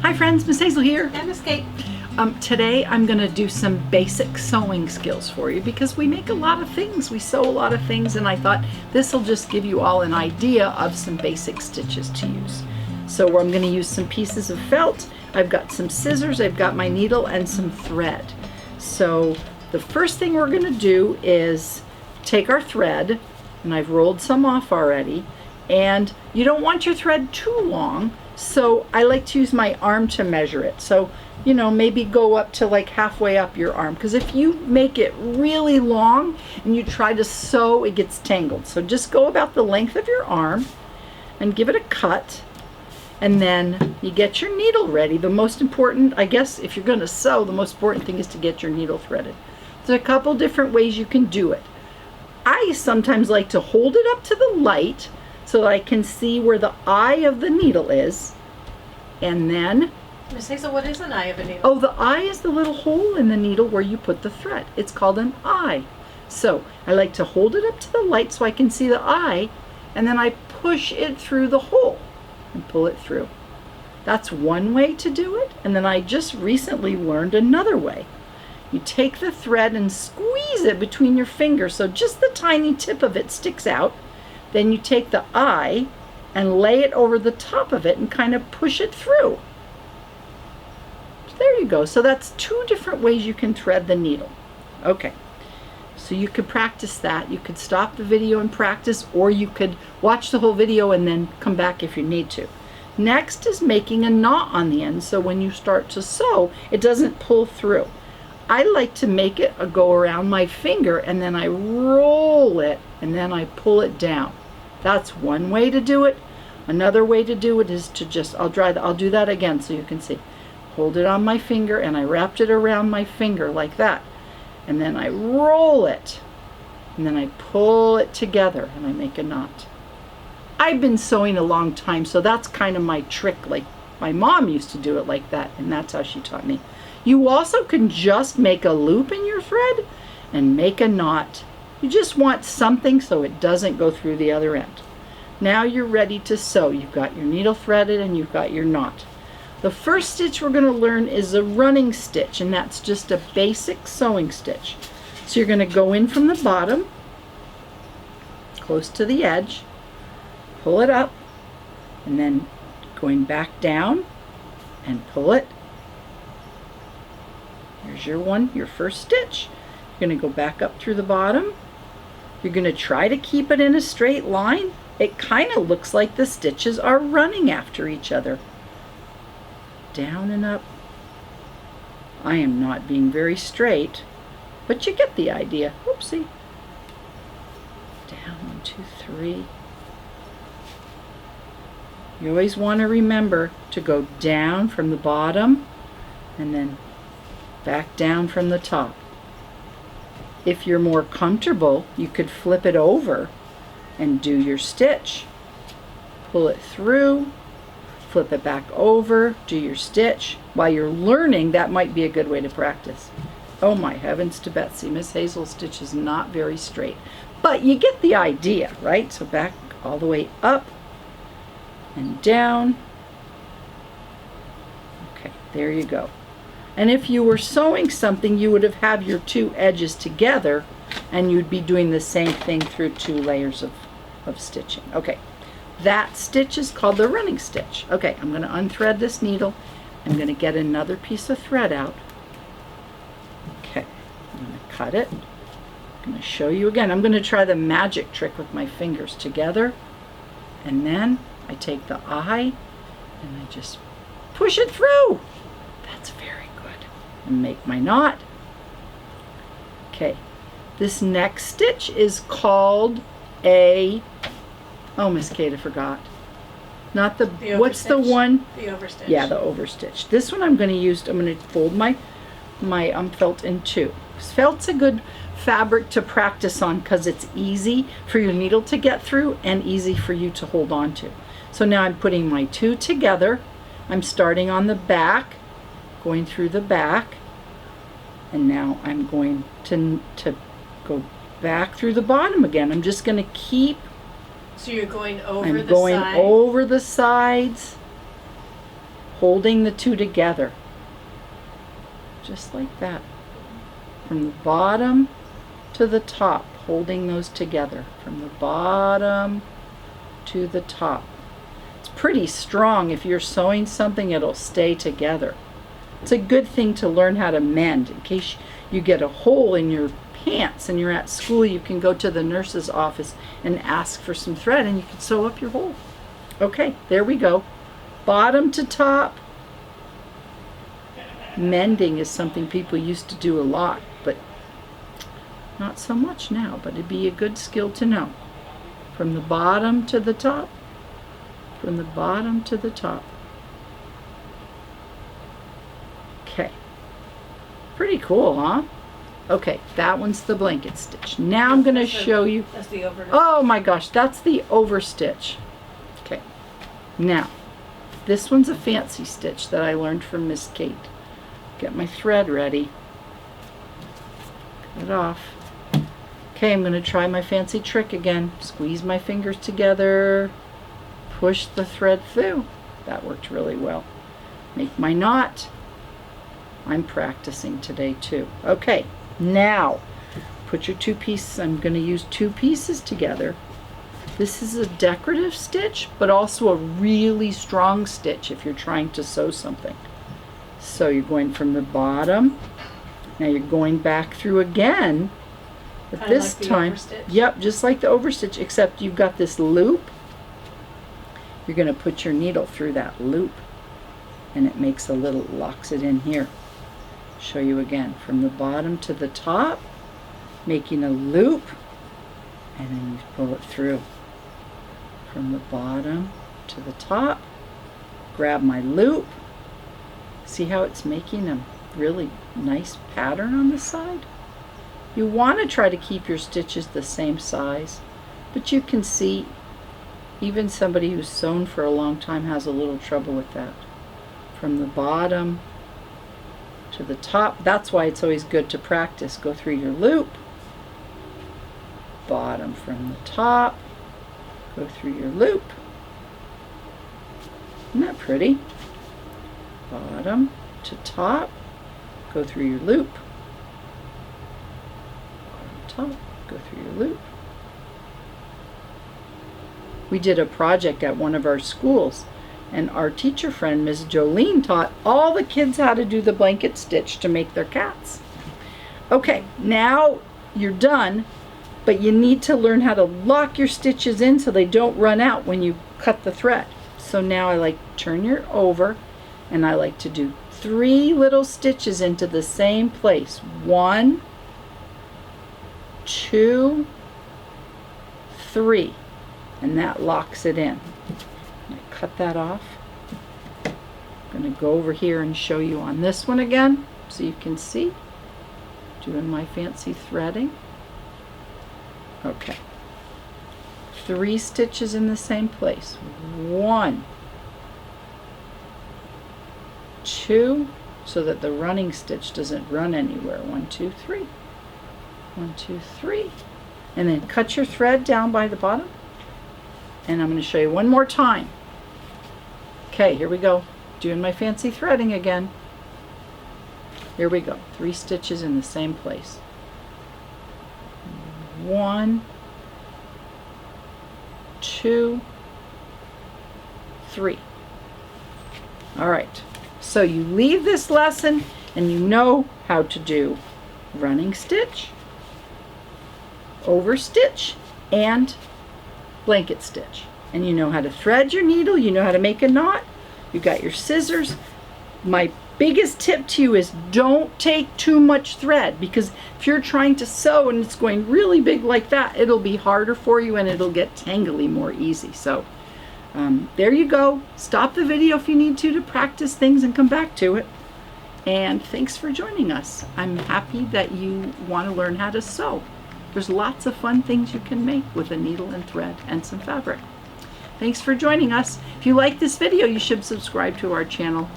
Hi friends, Miss Hazel here. And Miss Kate. Today I'm going to do some basic sewing skills for you because we make a lot of things, we sew a lot of things, and I thought this will just give you all an idea of some basic stitches to use. So I'm going to use some pieces of felt, I've got some scissors, I've got my needle, and some thread. So the first thing we're going to do is take our thread, and I've rolled some off already, and you don't want your thread too long, so I like to use my arm to measure it. So, you know, maybe go up to like halfway up your arm, because if you make it really long and you try to sew, it gets tangled. So just go about the length of your arm and give it a cut, and then you get your needle ready. The most important, I guess, if you're going to sew, the most important thing is to get your needle threaded. There's a couple different ways you can do it. I sometimes like to hold it up to the light so that I can see where the eye of the needle is, and then... Miss Hazel, what is an eye of a needle? Oh, the eye is the little hole in the needle where you put the thread. It's called an eye. So I like to hold it up to the light so I can see the eye, and then I push it through the hole and pull it through. That's one way to do it, and then I just recently learned another way. You take the thread and squeeze it between your fingers so just the tiny tip of it sticks out. Then you take the eye and lay it over the top of it and kind of push it through. There you go. So that's two different ways you can thread the needle. Okay, so you could practice that. You could stop the video and practice, or you could watch the whole video and then come back if you need to. Next is making a knot on the end, so when you start to sew, it doesn't pull through. I like to make it go around my finger, and then I roll it, and then I pull it down. That's one way to do it. Another way to do it is to just, I'll do that again so you can see. Hold it on my finger, and I wrapped it around my finger like that. And then I roll it, and then I pull it together, and I make a knot. I've been sewing a long time, so that's kind of my trick. Like my mom used to do it like that, and that's how she taught me. You also can just make a loop in your thread and make a knot. You just want something so it doesn't go through the other end. Now you're ready to sew. You've got your needle threaded and you've got your knot. The first stitch we're going to learn is a running stitch, and that's just a basic sewing stitch. So you're going to go in from the bottom, close to the edge, pull it up, and then going back down and pull it. Here's your first stitch. You're going to go back up through the bottom. You're going to try to keep it in a straight line. It kind of looks like the stitches are running after each other. Down and up. I am not being very straight, but you get the idea. Oopsie. Down, 1, 2, 3. You always want to remember to go down from the bottom and then back down from the top. If you're more comfortable, you could flip it over and do your stitch. Pull it through, flip it back over, do your stitch. While you're learning, that might be a good way to practice. Oh my heavens to Betsy, Miss Hazel's stitch is not very straight. But you get the idea, right? So back all the way up and down. Okay, there you go. And if you were sewing something, you would have had your two edges together, and you'd be doing the same thing through 2 layers of stitching. Okay, that stitch is called the running stitch. Okay, I'm going to unthread this needle. I'm going to get another piece of thread out. Okay, I'm going to cut it. I'm going to show you again. I'm going to try the magic trick with my fingers together, and then I take the eye and I just push it through. That's very good. And make my knot. Okay, this next stitch is called a, oh Miss Kate, I forgot. Not the what's the one? The overstitch. Yeah, the overstitch. This one I'm going to fold my felt in 2. Felt's a good fabric to practice on because it's easy for your needle to get through and easy for you to hold on to. So now I'm putting my 2 together. I'm starting on the back, going through the back, and now I'm going to go back through the bottom again. I'm just going to keep. So you're going over I'm going over the sides, holding the two together. Just like that. From the bottom to the top, holding those together. From the bottom to the top. It's pretty strong. If you're sewing something, it'll stay together. It's a good thing to learn how to mend. In case you get a hole in your pants and you're at school, you can go to the nurse's office and ask for some thread and you can sew up your hole. Okay, there we go. Bottom to top. Mending is something people used to do a lot, but not so much now, but it'd be a good skill to know. From the bottom to the top. From the bottom to the top. Okay. Pretty cool, huh? Okay, that one's the blanket stitch. Now I'm going to show you. That's the over. Oh my gosh, that's the over stitch. Okay. Now, this one's a fancy stitch that I learned from Miss Kate. Get my thread ready. Cut it off. Okay, I'm going to try my fancy trick again. Squeeze my fingers together. Push the thread through. That worked really well. Make my knot. I'm practicing today too. Okay, now put your two pieces. I'm going to use two pieces together. This is a decorative stitch, but also a really strong stitch if you're trying to sew something. So you're going from the bottom. Now you're going back through again. But Kinda this like the time, overstitch? yep, just like the overstitch, except you've got this loop. You're going to put your needle through that loop, and it makes a little, locks it in here. Show you again, from the bottom to the top, making a loop, and then you pull it through. From the bottom to the top, grab my loop. See how it's making a really nice pattern on the side? You want to try to keep your stitches the same size, but you can see even somebody who's sewn for a long time has a little trouble with that. From the bottom to the top, that's why it's always good to practice. Go through your loop, bottom from the top, go through your loop. Isn't that pretty? Bottom to top, go through your loop. Bottom, top, go through your loop. We did a project at one of our schools, and our teacher friend, Ms. Jolene, taught all the kids how to do the blanket stitch to make their cats. Okay, now you're done, but you need to learn how to lock your stitches in so they don't run out when you cut the thread. So now I like to turn your over, and I like to do 3 little stitches into the same place. 1, 2, 3. And that locks it in. I cut that off. I'm going to go over here and show you on this one again so you can see. Doing my fancy threading. Okay. 3 stitches in the same place. 1, 2, so that the running stitch doesn't run anywhere. 1, 2, 3. 1, 2, 3. And then cut your thread down by the bottom. And I'm going to show you one more time. Okay, here we go. Doing my fancy threading again. Here we go. 3 stitches in the same place. 1, 2, 3. All right. So you leave this lesson and you know how to do running stitch, over stitch, and blanket stitch. And you know how to thread your needle, you know how to make a knot, you got your scissors. My biggest tip to you is don't take too much thread, because if you're trying to sew and it's going really big like that, it'll be harder for you and it'll get tangly more easy. So there you go. Stop the video if you need to practice things and come back to it. And thanks for joining us. I'm happy that you want to learn how to sew. There's lots of fun things you can make with a needle and thread and some fabric. Thanks for joining us. If you like this video, you should subscribe to our channel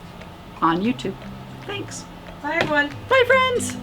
on YouTube. Thanks. Bye, everyone. Bye, friends.